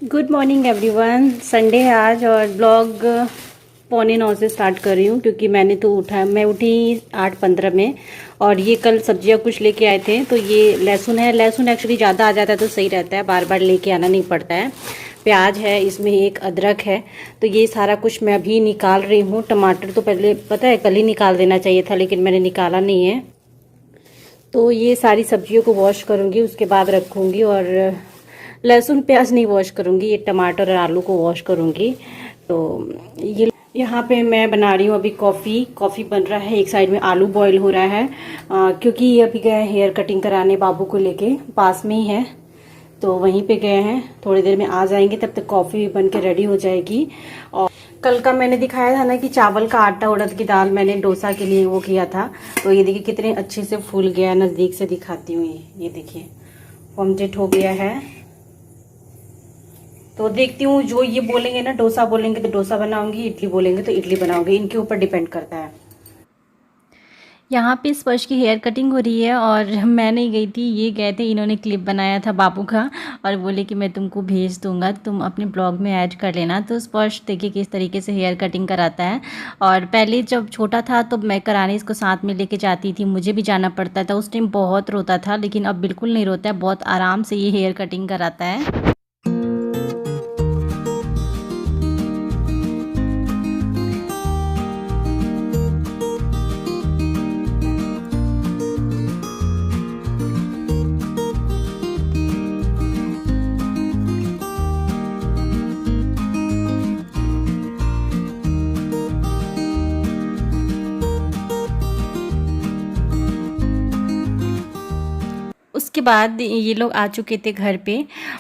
Good morning everyone. Sunday है आज और ब्लॉग 8:45 से स्टार्ट कर रही हूँ क्योंकि मैं उठी 8:15 में। और ये कल सब्जियाँ कुछ लेके आए थे, तो ये लहसुन है। लहसुन एक्चुअली ज़्यादा आ जाता है तो सही रहता है, बार बार लेके आना नहीं पड़ता है। प्याज है, इसमें एक अदरक है। तो ये सारा कुछ मैं अभी निकाल रही हूँ। टमाटर तो पहले पता है कल ही निकाल देना चाहिए था, लेकिन मैंने निकाला नहीं है। तो ये सारी सब्जियों को वॉश करूँगी, उसके बाद रखूँगी। और लहसुन प्याज नहीं वॉश करूँगी, ये टमाटर और आलू को वॉश करूँगी। तो ये यहाँ पे मैं बना रही हूँ अभी कॉफ़ी बन रहा है। एक साइड में आलू बॉईल हो रहा है, क्योंकि ये अभी गए हेयर कटिंग कराने बाबू को लेके, पास में ही है तो वहीं पे गए हैं। थोड़ी देर में आ जाएंगे, तब तक कॉफ़ी बन के रेडी हो जाएगी। और कल का मैंने दिखाया था ना कि चावल का आटा, उड़द की दाल मैंने डोसा के लिए वो किया था। तो ये देखिए कितने अच्छे से फूल गया है। नज़दीक से दिखाती हूँ, ये देखिए ऑमलेट हो गया है। तो देखती हूँ, जो ये बोलेंगे ना डोसा बोलेंगे तो डोसा बनाऊंगी, इडली बोलेंगे तो इडली बनाऊंगी, इनके ऊपर डिपेंड करता है। यहाँ पे स्पर्श की हेयर कटिंग हो रही है और मैं नहीं गई थी, ये गए थे। इन्होंने क्लिप बनाया था बाबू का और बोले कि मैं तुमको भेज दूंगा, तुम अपने ब्लॉग में ऐड कर लेना। तो स्पर्श देखिए किस तरीके से हेयर कटिंग कराता है। और पहले जब छोटा था तो मैं कराने इसको साथ में लेके जाती थी, मुझे भी जाना पड़ता था। उस टाइम बहुत रोता था, लेकिन अब बिल्कुल नहीं रोता है, बहुत आराम से ये हेयर कटिंग कराता है। उसके बाद ये लोग आ चुके थे घर पे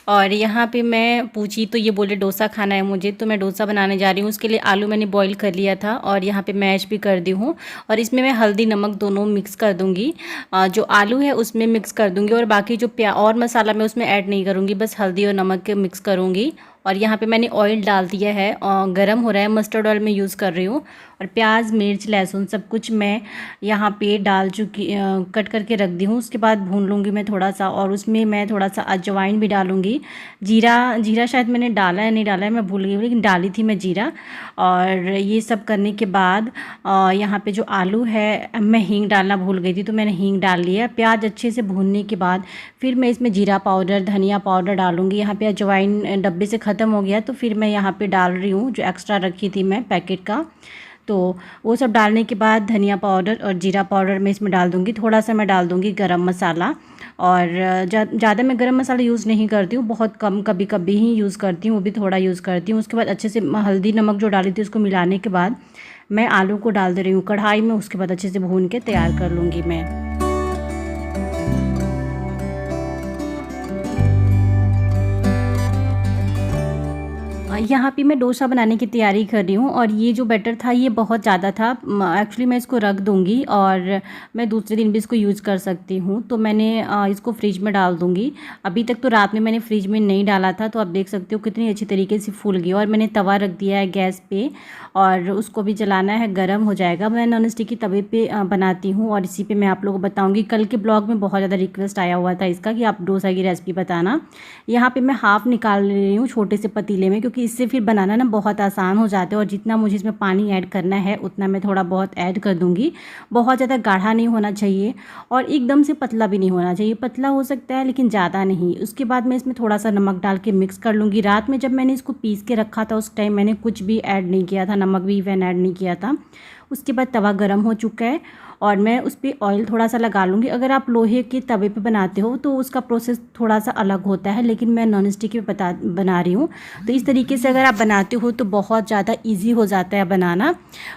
और यहाँ पे मैं पूछी तो ये बोले डोसा खाना है मुझे, तो मैं डोसा बनाने जा रही हूँ। उसके लिए आलू मैंने बॉईल कर लिया था और यहाँ पे मैश भी कर दी हूँ। और इसमें मैं हल्दी नमक दोनों मिक्स कर दूँगी। जो आलू है उसमें मिक्स कर दूँगी और बाकी जो और मसाला मैं उसमें ऐड नहीं करूँगी, बस हल्दी और नमक के मिक्स करूँगी। और यहाँ पे मैंने ऑयल डाल दिया है और गरम हो रहा है, मस्टर्ड ऑयल में यूज़ कर रही हूँ। और प्याज मिर्च लहसुन सब कुछ मैं यहाँ पे डाल चुकी, कट करके रख दी हूँ। उसके बाद भून लूँगी मैं थोड़ा सा, और उसमें मैं थोड़ा सा अजवाइन भी डालूँगी। जीरा शायद मैंने डाला है, नहीं डाला है, मैं भूल गई, लेकिन डाली थी मैं जीरा। और ये सब करने के बाद यहाँ पे जो आलू है, मैं हींग डालना भूल गई थी तो मैंने हींग डाल लिया। प्याज अच्छे से भूनने के बाद फिर मैं इसमें जीरा पाउडर धनिया पाउडर डालूँगी। यहाँ पे अजवाइन डब्बे से ख़त्म हो गया तो फिर मैं यहाँ पे डाल रही हूँ, जो एक्स्ट्रा रखी थी मैं पैकेट का। तो वो सब डालने के बाद धनिया पाउडर और जीरा पाउडर मैं इसमें डाल दूँगी। थोड़ा सा मैं डाल दूँगी गरम मसाला। और ज़्यादा मैं गरम मसाला यूज़ नहीं करती हूँ, बहुत कम कभी कभी ही यूज़ करती हूँ, वो भी थोड़ा यूज़ करती हूँ। उसके बाद अच्छे से हल्दी नमक जो डाली थी उसको मिलाने के बाद मैं आलू को डाल दे रही हूँ कढ़ाई में। उसके बाद अच्छे से भून के तैयार कर लूँगी मैं। यहाँ पे मैं डोसा बनाने की तैयारी कर रही हूँ और ये जो बैटर था ये बहुत ज़्यादा था। एक्चुअली मैं इसको रख दूँगी और मैं दूसरे दिन भी इसको यूज़ कर सकती हूँ, तो मैंने इसको फ्रिज में डाल दूँगी। अभी तक तो रात में मैंने फ्रिज में नहीं डाला था, तो आप देख सकते हो कितनी अच्छी तरीके से फूल गई। और मैंने तवा रख दिया है गैस पे और उसको भी जलाना है, गर्म हो जाएगा। मैं नॉन स्टिक की तवे पे बनाती हूँ और इसी पे मैं आप लोगों को बताऊँगी। कल के ब्लॉग में बहुत ज़्यादा रिक्वेस्ट आया हुआ था इसका कि आप डोसा की रेसिपी बताना। यहाँ पे मैं हाफ़ निकाल रही हूँ छोटे से पतीले में, क्योंकि इससे फिर बनाना ना बहुत आसान हो जाता है। और जितना मुझे इसमें पानी ऐड करना है उतना मैं थोड़ा बहुत ऐड कर दूँगी। बहुत ज़्यादा गाढ़ा नहीं होना चाहिए और एकदम से पतला भी नहीं होना चाहिए, पतला हो सकता है लेकिन ज़्यादा नहीं। उसके बाद मैं इसमें थोड़ा सा नमक डाल के मिक्स कर लूँगी। रात में जब मैंने इसको पीस के रखा था उस टाइम मैंने कुछ भी ऐड नहीं किया था, नमक भी इवन ऐड नहीं किया था। उसके बाद तवा गर्म हो चुका है और मैं उस पर ऑयल थोड़ा सा लगा लूँगी। अगर आप लोहे के तवे पे बनाते हो तो उसका प्रोसेस थोड़ा सा अलग होता है, लेकिन मैं नॉन स्टिक पे बना रही हूँ। तो इस तरीके से अगर आप बनाते हो तो बहुत ज़्यादा इजी हो जाता है बनाना।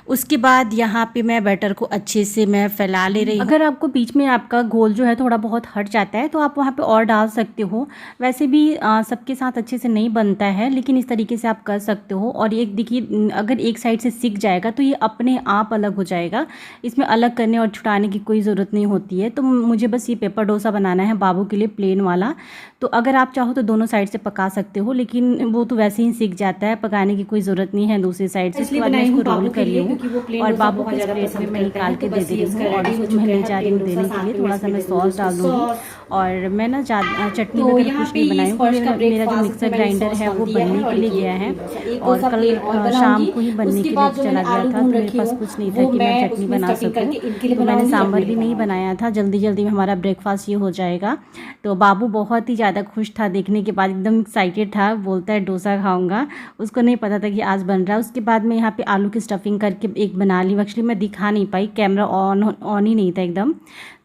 उसके बाद यहाँ पे मैं बैटर को अच्छे से मैं फैला ले रही हूँ। अगर आपको बीच में आपका घोल जो है थोड़ा बहुत हट जाता है तो आप वहाँ पे और डाल सकते हो। वैसे भी सबके साथ अच्छे से नहीं बनता है, लेकिन इस तरीके से आप कर सकते हो। और एक देखिए, अगर एक साइड से सिक जाएगा तो ये अपने आप भाप अलग हो जाएगा। इसमें अलग करने और छुटाने की कोई ज़रूरत नहीं होती है। तो मुझे बस ये पेपर डोसा बनाना है बाबू के लिए, प्लेन वाला। तो अगर आप चाहो तो दोनों साइड से पका सकते हो, लेकिन वो तो वैसे ही सीख जाता है, पकाने की कोई ज़रूरत नहीं है दूसरी साइड से। इसके बाद मैं इसको रोल कर ली हूँ और बाबू को इस प्लेट में मैं निकाल के दे रही हूँ और इसको मैं ले जा रही हूँ देने के लिए। थोड़ा सा मैं सॉस डाल दूँगी और मैं ना चटनी वगैरह कुछ नहीं बनाई हूँ। मेरा जो मिक्सर ग्राइंडर है वो बनने के लिए गया है और कल शाम को ही बनने के लिए चला गया था, तो मेरे पास कुछ नहीं था कि मैं चटनी बना सकूँ। तो मैंने सांभर भी नहीं बनाया था, जल्दी जल्दी में हमारा ब्रेकफास्ट ये हो जाएगा। तो बाबू बहुत ही ज़्यादा खुश था, देखने के बाद एकदम एक्साइटेड था, बोलता है डोसा खाऊंगा। उसको नहीं पता था कि आज बन रहा है। उसके बाद मैं यहाँ पे आलू की स्टफिंग करके एक बना ली। एक्चुअली मैं दिखा नहीं पाई, कैमरा ऑन ही नहीं था एकदम।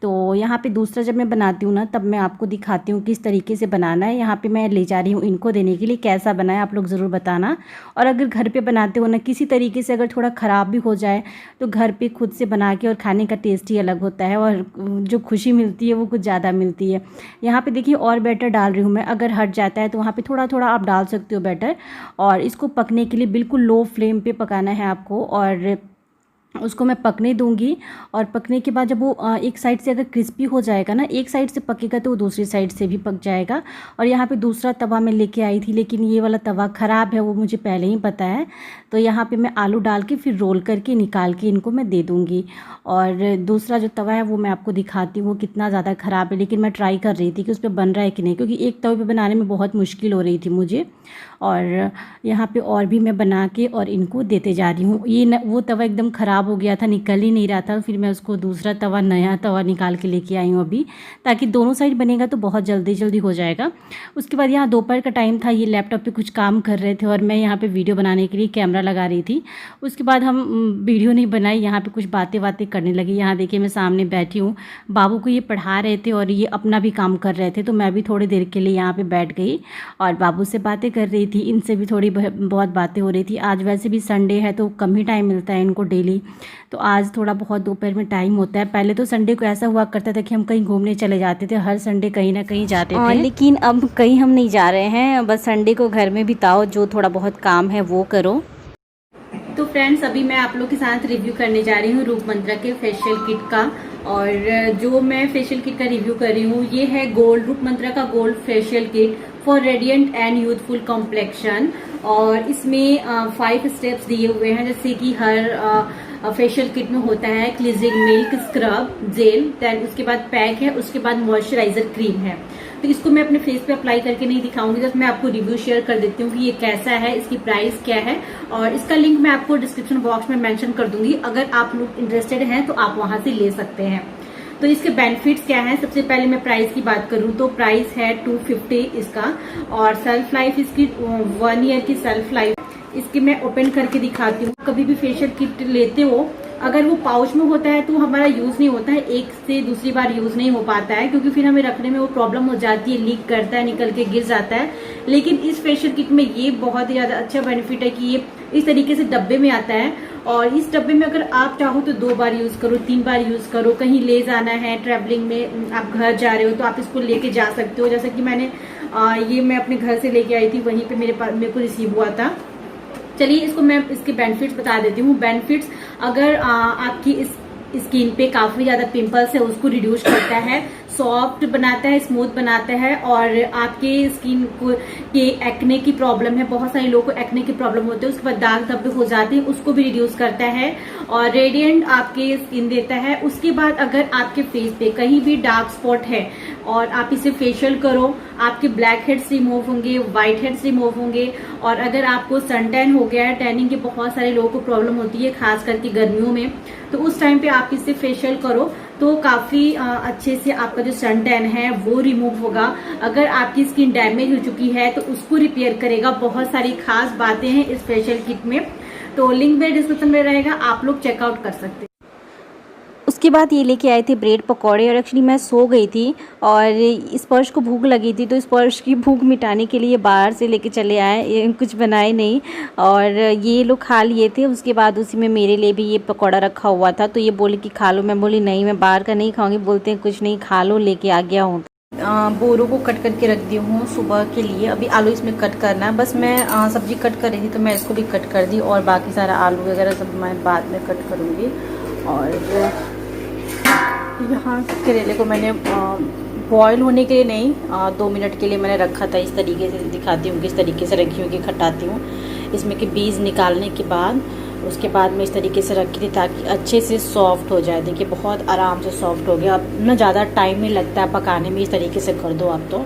तो यहाँ पे दूसरा जब मैं बनाती हूँ ना तब मैं आपको दिखाती हूँ किस तरीके से बनाना है। यहाँ पे मैं ले जा रही हूँ इनको देने के लिए। कैसा बना है आप लोग ज़रूर बताना। और अगर घर पे बनाते हो ना किसी तरीके से अगर थोड़ा ख़राब भी हो जाए तो घर पे खुद से बना के और खाने का टेस्ट ही अलग होता है और जो खुशी मिलती है वो कुछ ज़्यादा मिलती है। यहाँ पे देखिए और बैटर डाल रही हूँ मैं। अगर हट जाता है तो वहाँ पे थोड़ा थोड़ा आप डाल सकते हो बैटर। और इसको पकने के लिए बिल्कुल लो फ्लेम पे पकाना है आपको और उसको मैं पकने दूंगी। और पकने के बाद जब वो एक साइड से अगर क्रिस्पी हो जाएगा ना, एक साइड से पकेगा तो वो दूसरी साइड से भी पक जाएगा। और यहाँ पे दूसरा तवा मैं लेके आई थी, लेकिन ये वाला तवा ख़राब है, वो मुझे पहले ही पता है। तो यहाँ पे मैं आलू डाल के फिर रोल करके निकाल के इनको मैं दे दूँगी। और दूसरा जो तवा है वो मैं आपको दिखाती हूँ वो कितना ज़्यादा ख़राब है, लेकिन मैं ट्राई कर रही थी कि उस पर बन रहा है कि नहीं, क्योंकि एक तवे पर बनाने में बहुत मुश्किल हो रही थी मुझे। और यहाँ पे और भी मैं बना के और इनको देते जा रही हूँ। ये वो तवा एकदम ख़राब हो गया था, निकल ही नहीं रहा था। फिर मैं उसको दूसरा तवा, नया तवा निकाल के लेके आई हूँ अभी, ताकि दोनों साइड बनेगा तो बहुत जल्दी जल्दी हो जाएगा। उसके बाद यहाँ दोपहर का टाइम था, ये लैपटॉप पे कुछ काम कर रहे थे और मैं यहाँ पे वीडियो बनाने के लिए कैमरा लगा रही थी। उसके बाद हम वीडियो नहीं बनाई, यहाँ पर कुछ बातें करने लगी। यहाँ देखिए मैं सामने बैठी हूँ, बाबू को ये पढ़ा रहे थे और ये अपना भी काम कर रहे थे। तो मैं भी थोड़ी देर के लिए यहाँ पर बैठ गई और बाबू से बातें कर रही थी। इनसे भी थोड़ी बहुत बातें हो रही थी। आज वैसे भी संडे है तो कम ही टाइम मिलता है इनको डेली, तो आज थोड़ा बहुत दोपहर में टाइम होता है। पहले तो संडे को ऐसा हुआ करता था कि हम कहीं घूमने चले जाते थे, हर संडे कहीं ना कहीं जाते थे। लेकिन अब कहीं हम नहीं जा रहे हैं, बस संडे को घर में बिताओ, जो थोड़ा बहुत काम है वो करो। तो फ्रेंड्स अभी मैं आप लोग के साथ रिव्यू करने जा रही हूँ रूप मंत्रा के फेशियल किट का। और जो मैं फेशियल किट का रिव्यू कर रही हूँ ये है रूप मंत्रा का gold facial kit for radiant and youthful complexion. और इसमें 5 स्टेप्स दिए हुए हैं, जैसे कि हर फेशियल किट में होता है cleansing milk, scrub, gel, then उसके बाद पैक है, उसके बाद मॉइस्चराइजर क्रीम है। तो इसको मैं अपने फेस पे अप्लाई करके नहीं दिखाऊंगी, जस्ट मैं आपको रिव्यू शेयर कर देती हूँ कि ये कैसा है, इसकी प्राइस क्या है। और इसका लिंक मैं आपको डिस्क्रिप्शन बॉक्स में मेंशन कर दूंगी, अगर आप लोग इंटरेस्टेड हैं तो आप वहां से ले सकते हैं। तो इसके बेनिफिट्स क्या हैं, सबसे पहले मैं प्राइस की बात करूं तो प्राइस है 250 इसका। और सेल्फ लाइफ इसकी 1 ईयर की सेल्फ लाइफ। इसकी मैं ओपन करके दिखाती हूँ। कभी भी फेशियल किट लेते हो, अगर वो पाउच में होता है तो हमारा यूज नहीं होता है, एक से दूसरी बार यूज नहीं हो पाता है, क्योंकि फिर हमें रखने में वो प्रॉब्लम हो जाती है, लीक करता है, निकल के गिर जाता है। लेकिन इस फेशियल किट में ये बहुत ही ज्यादा अच्छा बेनिफिट है कि ये इस तरीके से डब्बे में आता है। और इस डब्बे में अगर आप चाहो तो 2 बार यूज करो, 3 बार यूज करो, कहीं ले जाना है, ट्रैवलिंग में आप घर जा रहे हो तो आप इसको लेके जा सकते हो। जैसे कि मैंने ये मैं अपने घर से लेके आई थी, वहीं पे मेरे को रिसीव हुआ था। चलिए इसको मैं इसके बेनिफिट्स बता देती हूँ। बेनिफिट्स, अगर आपकी इस स्किन पे काफी ज्यादा पिंपल्स है उसको रिड्यूस करता है, सॉफ्ट बनाता है, स्मूथ बनाता है। और आपके स्किन को के एक्ने की प्रॉब्लम है, बहुत सारे लोगों को एक्ने की प्रॉब्लम होती है, उसके बाद दाग धब्बे हो जाते हैं, उसको भी रिड्यूस करता है और रेडिएंट आपके स्किन देता है। उसके बाद अगर आपके फेस पे कहीं भी डार्क स्पॉट है और आप इसे फेशियल करो, आपके ब्लैक हेड्स रिमूव होंगे, व्हाइट हेड्स रिमूव होंगे। और अगर आपको सन टैन हो गया है, टैनिंग की बहुत सारे लोगों को प्रॉब्लम होती है, खास करके गर्मियों में, तो उस टाइम पे आप इससे फेशियल करो तो काफी अच्छे से आपका जो सन टैन है वो रिमूव होगा। अगर आपकी स्किन डैमेज हो चुकी है तो उसको रिपेयर करेगा। बहुत सारी खास बातें हैं इस फेशियल किट में, तो लिंक मेरे डिस्क्रिप्शन में रहेगा, आप लोग चेकआउट कर सकते हैं। उसके बाद ये लेके आए थे ब्रेड पकौड़े। और एक्चुअली मैं सो गई थी और स्पर्श को भूख लगी थी, तो स्पर्श की भूख मिटाने के लिए बाहर से लेके चले आए, ये कुछ बनाए नहीं और ये लोग खा लिए थे। उसके बाद उसी में मेरे लिए भी ये पकौड़ा रखा हुआ था, तो ये बोले कि खा लो। मैं बोली नहीं, मैं बाहर का नहीं खाऊंगी। बोलते हैं कुछ नहीं, खा लो, लेके आ गया हूँ। बोरों को कट करके रख दी हूँ सुबह के लिए। अभी आलू इसमें कट करना है, बस मैं सब्ज़ी कट कर रही थी तो मैं इसको भी कट कर दी, और बाकी सारा आलू वगैरह सब मैं बाद में कट करूँगी। और यहाँ करेले को मैंने बॉयल होने के लिए नहीं, 2 मिनट के लिए मैंने रखा था। इस तरीके से दिखाती हूँ किस तरीके से रखी हूँ कि खटाती हूँ इसमें के बीज निकालने के बाद। उसके बाद मैं इस तरीके से रखी थी ताकि अच्छे से सॉफ्ट हो जाए। देखिए बहुत आराम से सॉफ्ट हो गया। अब ना ज़्यादा टाइम नहीं लगता है पकाने में, इस तरीके से कर दो आप तो।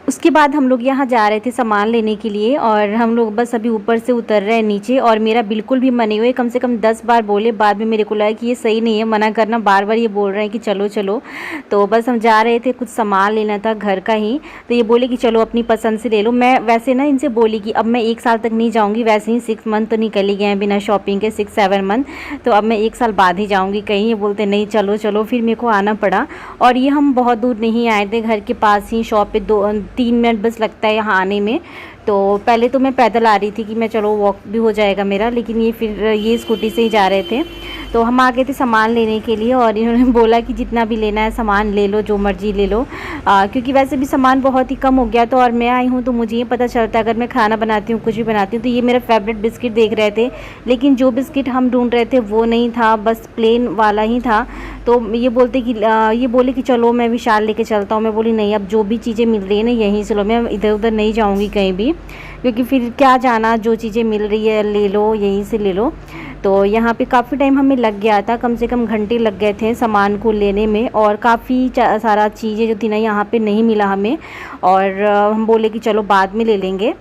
उसके बाद हम लोग यहाँ जा रहे थे सामान लेने के लिए, और हम लोग बस अभी ऊपर से उतर रहे हैं नीचे, और मेरा बिल्कुल भी मन नहीं हुआ। कम से कम 10 बार बोले, बाद में मेरे को लगा कि ये सही नहीं है मना करना, बार बार ये बोल रहे हैं कि चलो चलो। तो बस हम जा रहे थे, कुछ सामान लेना था घर का ही, तो ये बोले कि चलो अपनी पसंद से ले लो। मैं वैसे ना इनसे बोली कि अब मैं 1 साल तक नहीं जाऊँगी, वैसे ही 6 मंथ तो निकल ही गए हैं बिना शॉपिंग के, 6-7 मंथ, तो अब मैं 1 साल बाद ही जाऊँगी कहीं। ये बोलते नहीं चलो चलो, फिर मेरे को आना पड़ा। और ये हम बहुत दूर नहीं आए थे, घर के पास ही शॉप पे 2-3 मिनट बस लगता है यहाँ आने में। तो पहले तो मैं पैदल आ रही थी कि मैं चलो वॉक भी हो जाएगा मेरा, लेकिन ये फिर ये स्कूटी से ही जा रहे थे। तो हम आ गए थे सामान लेने के लिए, और इन्होंने बोला कि जितना भी लेना है सामान ले लो, जो मर्जी ले लो, क्योंकि वैसे भी सामान बहुत ही कम हो गया। तो और मैं आई हूँ तो मुझे ये पता चलता है अगर मैं खाना बनाती हूँ, कुछ भी बनाती हूँ, तो ये मेरा फेवरेट बिस्किट देख रहे थे, लेकिन जो बिस्किट हम ढूंढ रहे थे वो नहीं था, बस प्लेन वाला ही था। तो ये बोले कि चलो मैं विशाल लेके चलता हूँ। मैं बोली नहीं, अब जो भी चीज़ें मिल रही है ना यहीं से लो, मैं इधर उधर नहीं जाऊँगी कहीं भी, क्योंकि फिर क्या जाना, जो चीज़ें मिल रही है ले लो, यहीं से ले लो। तो यहाँ पे काफ़ी टाइम हमें लग गया था, कम से कम घंटे लग गए थे सामान को लेने में, और काफ़ी सारा चीज़ें जो थी ना यहाँ पे नहीं मिला हमें, और हम बोले कि चलो बाद में ले लेंगे।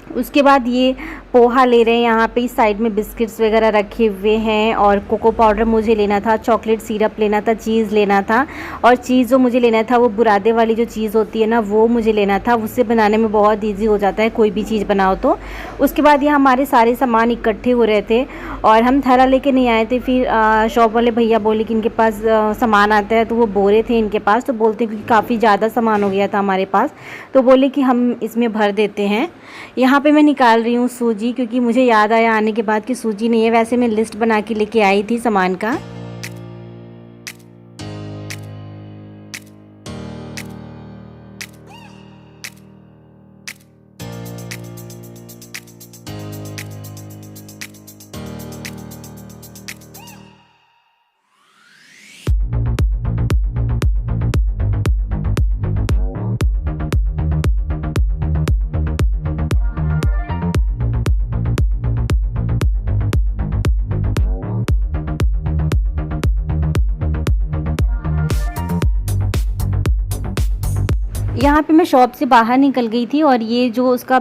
उसके बाद ये पोहा ले रहे हैं, यहाँ पे इस साइड में बिस्किट्स वगैरह रखे हुए हैं, और कोको पाउडर मुझे लेना था, चॉकलेट सिरप लेना था, चीज़ लेना था, और चीज़ जो मुझे लेना था वो बुरादे वाली जो चीज़ होती है ना वो मुझे लेना था। उससे बनाने में बहुत ईजी हो जाता है कोई भी चीज़ बनाओ तो। उसके बाद ये हमारे सारे सामान इकट्ठे हो रहे थे, और हम थैला लेके नहीं आए थे। फिर शॉप वाले भैया बोले कि इनके पास सामान आता है, तो वो बोरे थे इनके पास, तो बोलते कि काफ़ी ज़्यादा सामान हो गया था हमारे पास, तो बोले कि हम इसमें भर देते हैं। यहाँ पे मैं निकाल रही हूँ सूजी, क्योंकि मुझे याद आया आने के बाद कि सूजी नहीं है। वैसे मैं लिस्ट बना के लेके आई थी सामान का। यहाँ पे मैं शॉप से बाहर निकल गई थी, और ये जो उसका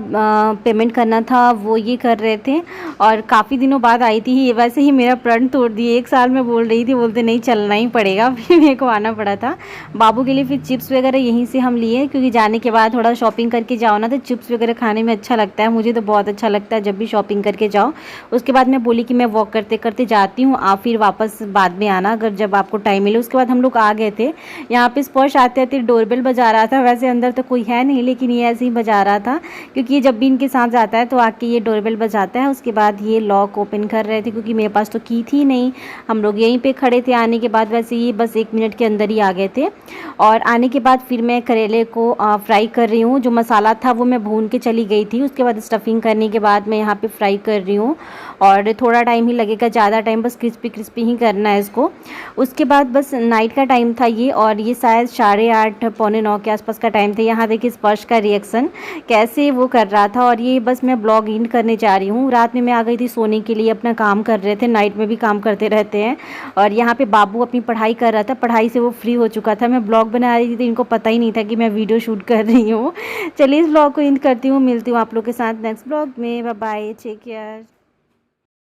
पेमेंट करना था वो ये कर रहे थे, और काफ़ी दिनों बाद आई थी। ये वैसे ही मेरा प्रण तोड़ दिए, 1 साल में बोल रही थी, बोलते नहीं चलना ही पड़ेगा, फिर मेरे को आना पड़ा था। बाबू के लिए फिर चिप्स वगैरह यहीं से हम लिए, क्योंकि जाने के बाद थोड़ा शॉपिंग करके जाओ ना तो चिप्स वगैरह खाने में अच्छा लगता है। मुझे तो बहुत अच्छा लगता है जब भी शॉपिंग करके जाओ। उसके बाद मैं बोली कि मैं वॉक करते करते जाती हूँ, आप फिर वापस बाद में आना अगर जब आपको टाइम मिले। उसके बाद हम लोग आ गए थे। यहाँ पे स्पर्श आते आते डोरबेल बजा रहा था, वैसे अंदर तो कोई है नहीं, लेकिन ये ऐसे ही बजा रहा था, क्योंकि ये जब भी इनके साथ जाता है तो आके ये डोरबेल बजाता है। उसके बाद ये लॉक ओपन कर रहे थे, क्योंकि मेरे पास तो की थी नहीं, हम लोग यहीं पे खड़े थे आने के बाद। वैसे ये बस 1 मिनट के अंदर ही आ गए थे। और आने के बाद फिर मैं करेले को फ्राई कर रही हूँ। जो मसाला था वो मैं भून के चली गई थी। उसके बाद स्टफिंग करने के बाद मैं यहाँ पे फ्राई कर रही हूँ, और थोड़ा टाइम ही लगेगा, ज़्यादा टाइम, बस क्रिस्पी क्रिस्पी ही करना है इसको। उसके बाद बस नाइट का टाइम था ये, और ये शायद 8:30 पौने 9 के आसपास का टाइम था। यहाँ देखिए स्पर्श का रिएक्शन कैसे वो कर रहा था। और ये बस मैं ब्लॉग इन करने जा रही हूँ। रात में मैं आ गई थी सोने के लिए, अपना काम कर रहे थे, नाइट में भी काम करते रहते हैं। और यहाँ पे बाबू अपनी पढ़ाई कर रहा था, पढ़ाई से वो फ्री हो चुका था। मैं ब्लॉग बना रही थी तो इनको पता ही नहीं था कि मैं वीडियो शूट कर रही हूँ। चलिए इस ब्लॉग को इन करती हूँ, मिलती हूँ आप लोग के साथ नेक्स्ट ब्लॉग में। Bye bye, take care.